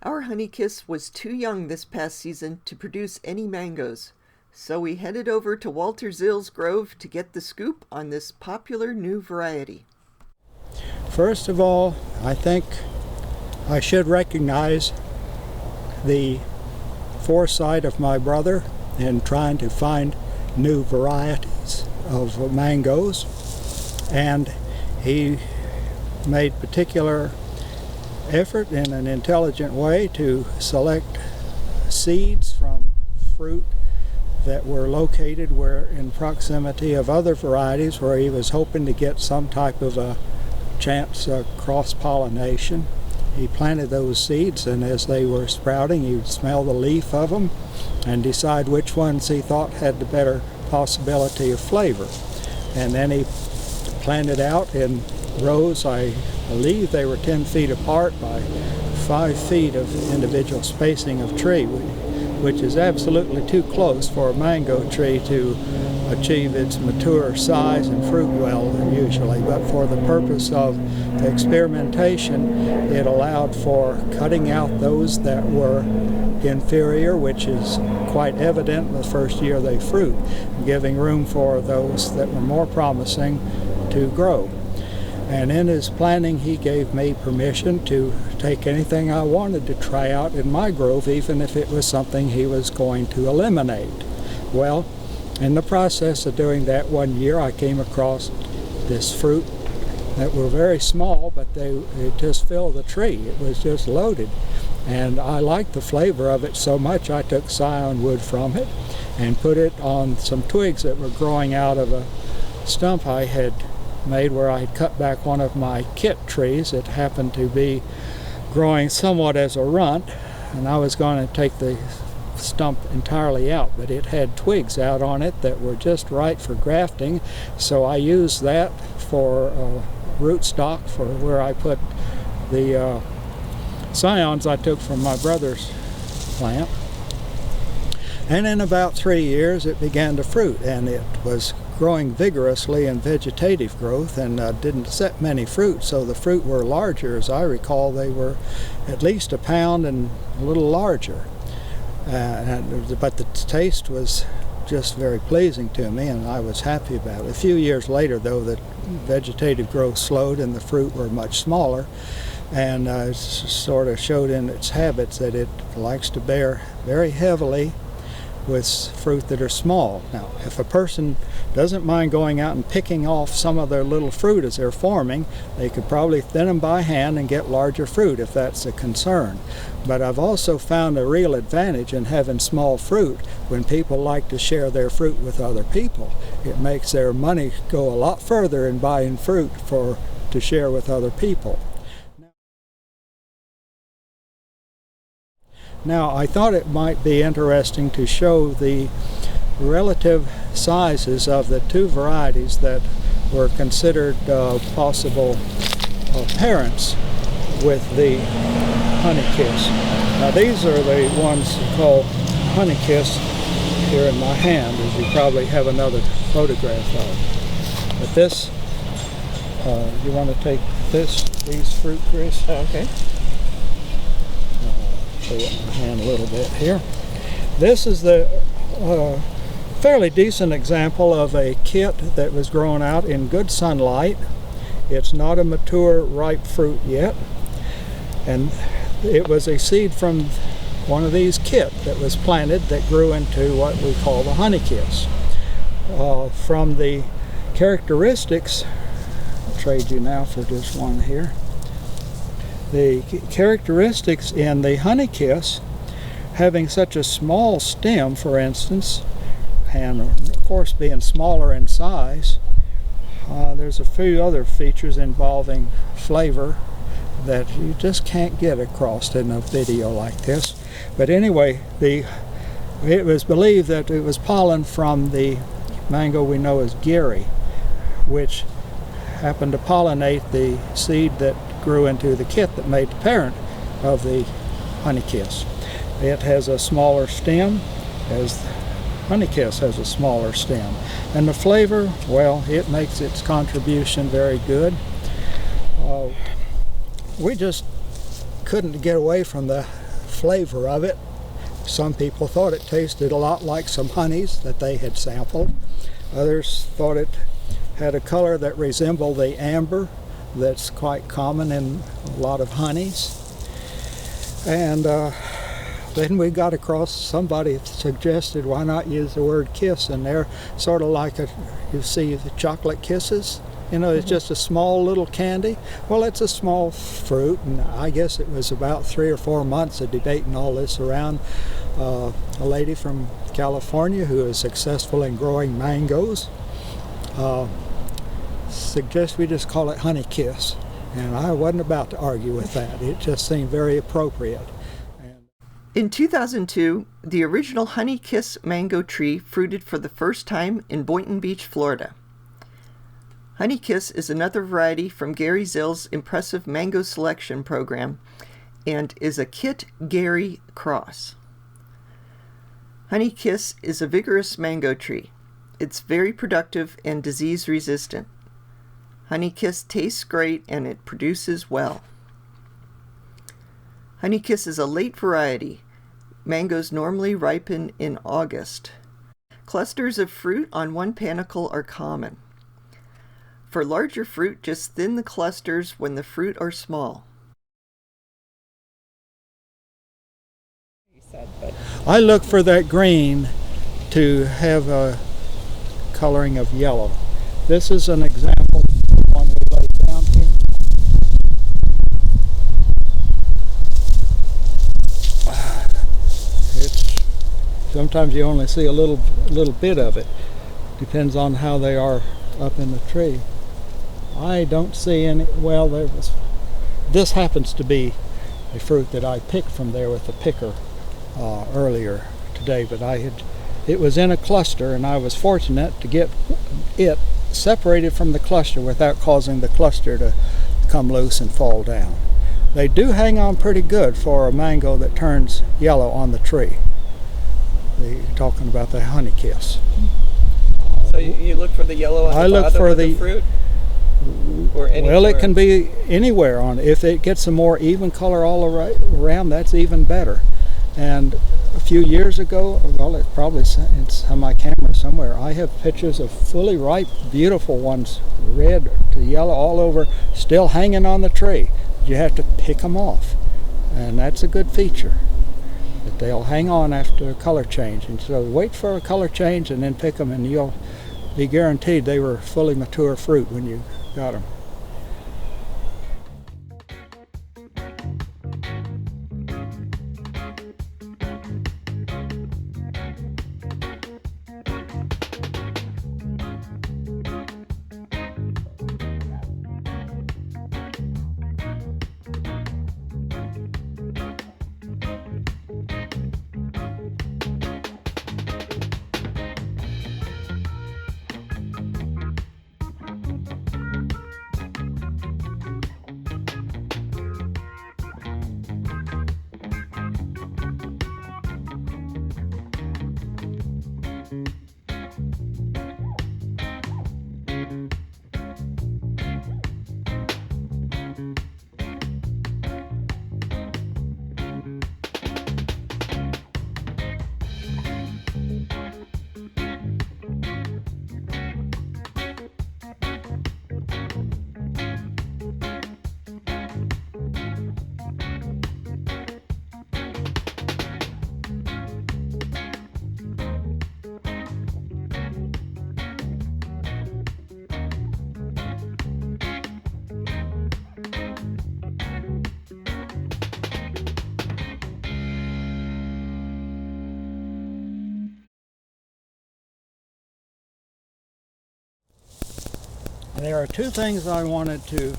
Our honeykiss was too young this past season to produce any mangoes, so we headed over to Walter Zill's grove to get the scoop on this popular new variety. First of all, I think I should recognize the foresight of my brother in trying to find new varieties of mangoes, and he made particular effort in an intelligent way to select seeds from fruit that were located where in proximity of other varieties where he was hoping to get some type of a chance cross-pollination. He planted those seeds, and as they were sprouting, he would smell the leaf of them and decide which ones he thought had the better possibility of flavor. And then he planted out in rows. I believe they were 10 feet apart by 5 feet of individual spacing of tree, which is absolutely too close for a mango tree to achieve its mature size and fruit well usually, but for the purpose of experimentation it allowed for cutting out those that were inferior, which is quite evident the first year they fruit, giving room for those that were more promising to grow. And in his planning, he gave me permission to take anything I wanted to try out in my grove, even if it was something he was going to eliminate. Well, in the process of doing that one year, I came across this fruit that were very small, but it just filled the tree. It was just loaded. And I liked the flavor of it so much, I took scion wood from it and put it on some twigs that were growing out of a stump I had made where I had cut back one of my kit trees. It happened to be growing somewhat as a runt, and I was going to take the stump entirely out, but it had twigs out on it that were just right for grafting, so I used that for rootstock for where I put the scions I took from my brother's plant. And in about 3 years it began to fruit, and it was growing vigorously in vegetative growth and didn't set many fruit, so the fruit were larger. As I recall, they were at least a pound and a little larger. But the taste was just very pleasing to me, and I was happy about it. A few years later, though, the vegetative growth slowed and the fruit were much smaller, and sort of showed in its habits that it likes to bear very heavily with fruit that are small. Now, if a person doesn't mind going out and picking off some of their little fruit as they're forming, they could probably thin them by hand and get larger fruit if that's a concern. But I've also found a real advantage in having small fruit when people like to share their fruit with other people. It makes their money go a lot further in buying fruit to share with other people. Now, I thought it might be interesting to show the relative sizes of the two varieties that were considered possible parents with the honeykiss. Now, these are the ones called honeykiss here in my hand, as you probably have another photograph of. But this, you want to take these fruit, Chris? Okay. Show it in my hand a little bit here. This is the fairly decent example of a kit that was grown out in good sunlight. It's not a mature ripe fruit yet, and it was a seed from one of these kit that was planted that grew into what we call the honeykiss. From the characteristics, I'll trade you now for just one here. The characteristics in the honeykiss, having such a small stem, for instance, and of course being smaller in size, there's a few other features involving flavor that you just can't get across in a video like this. But anyway, it was believed that it was pollen from the mango we know as Gary, which happened to pollinate the seed that grew into the kit that made the parent of the honeykiss. It has a smaller stem, as the honeykiss has a smaller stem. And the flavor, well, it makes its contribution very good. We just couldn't get away from the flavor of it. Some people thought it tasted a lot like some honeys that they had sampled. Others thought it had a color that resembled the amber that's quite common in a lot of honeys. And then we got across, somebody suggested why not use the word kiss in there, sort of like you see the chocolate kisses. You know, it's just a small little candy. Well, it's a small fruit, and I guess it was about 3 or 4 months of debating all this around. A lady from California who is successful in growing mangoes suggested we just call it honey kiss, and I wasn't about to argue with that. It just seemed very appropriate. In 2002, the original Honey Kiss mango tree fruited for the first time in Boynton Beach, Florida. Honey Kiss is another variety from Gary Zill's impressive mango selection program and is a Kit Gary cross. Honey Kiss is a vigorous mango tree. It's very productive and disease resistant. Honey Kiss tastes great and it produces well. Honey Kiss is a late variety. Mangoes normally ripen in August. Clusters of fruit on one panicle are common. For larger fruit, just thin the clusters when the fruit are small. I look for that green to have a coloring of yellow. This is an example of the one we laid down here. Sometimes you only see a little bit of it. Depends on how they are up in the tree. I don't see any. Well, this happens to be a fruit that I picked from there with the picker earlier today, but it was in a cluster, and I was fortunate to get it separated from the cluster without causing the cluster to come loose and fall down. They do hang on pretty good for a mango that turns yellow on the tree. You're talking about the honey kiss. So you look for the yellow on the bottom of the fruit? Or anywhere? Well, it can be anywhere on it. If it gets a more even color all around, that's even better. And a few years ago, well, it's probably on my camera somewhere, I have pictures of fully ripe, beautiful ones, red to yellow all over, still hanging on the tree. You have to pick them off, and that's a good feature. That they'll hang on after a color change, and so wait for a color change and then pick them, and you'll be guaranteed they were fully mature fruit when you got them. There are two things I wanted to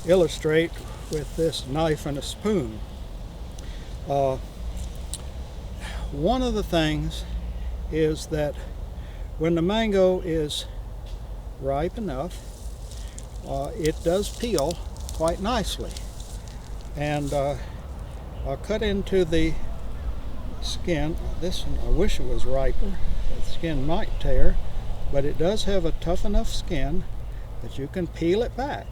illustrate with this knife and a spoon. One of the things is that when the mango is ripe enough, it does peel quite nicely. And I'll cut into the skin. This one, I wish it was riper. The skin might tear, but it does have a tough enough skin that you can peel it back.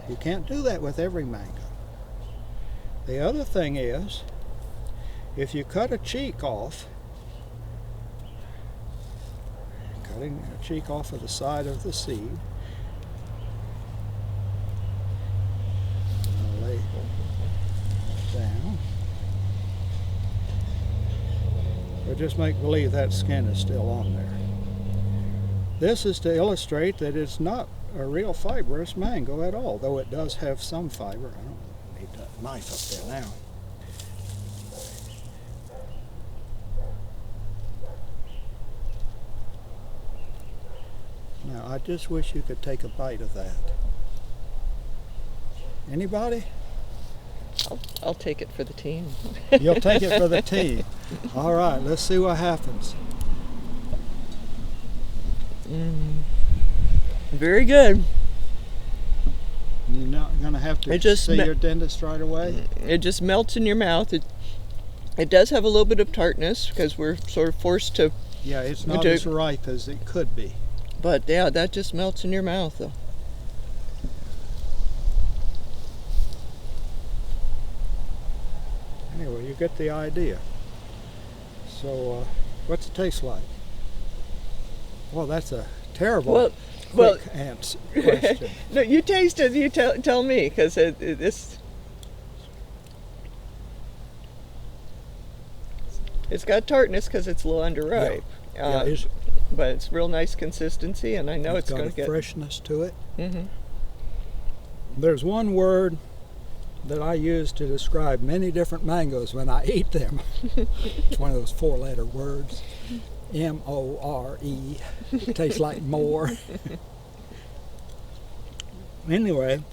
You can't do that with every mango. The other thing is, if you cut a cheek off, cutting a cheek off of the side of the seed, I'll lay down. But just make believe that skin is still on there. This is to illustrate that it's not a real fibrous mango at all, though it does have some fiber. I don't need that knife up there now. Now, I just wish you could take a bite of that. Anybody? I'll take it for the team. You'll take it for the team. All right, let's see what happens. Very good. You're not going to have to see your dentist right away? It just melts in your mouth. It does have a little bit of tartness because we're sort of forced to... Yeah, it's not as ripe as it could be. But yeah, that just melts in your mouth though. Anyway, you get the idea. So, what's it taste like? Well, that's a terrible quick answer question. No, you taste it. You tell me, because this it's got tartness because it's a little underripe. Yeah, but it's real nice consistency, and I know it's going to get freshness to it. Mm-hmm. There's one word that I use to describe many different mangoes when I eat them. It's one of those four-letter words. M-O-R-E. It tastes like more. Anyway,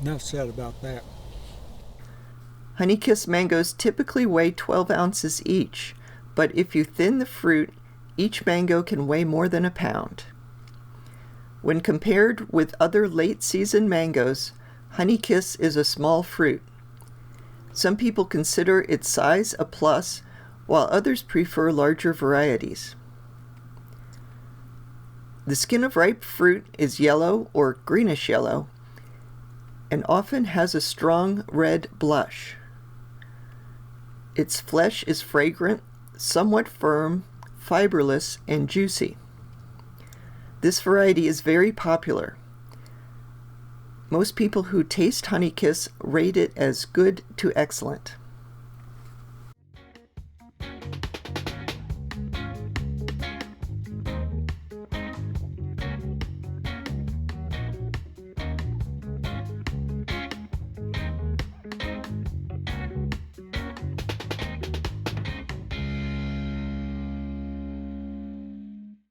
enough said about that. Honeykiss mangoes typically weigh 12 ounces each, but if you thin the fruit, each mango can weigh more than a pound. When compared with other late-season mangoes, Honeykiss is a small fruit. Some people consider its size a plus, while others prefer larger varieties. The skin of ripe fruit is yellow or greenish yellow, and often has a strong red blush. Its flesh is fragrant, somewhat firm, fiberless, and juicy. This variety is very popular. Most people who taste Honeykiss rate it as good to excellent.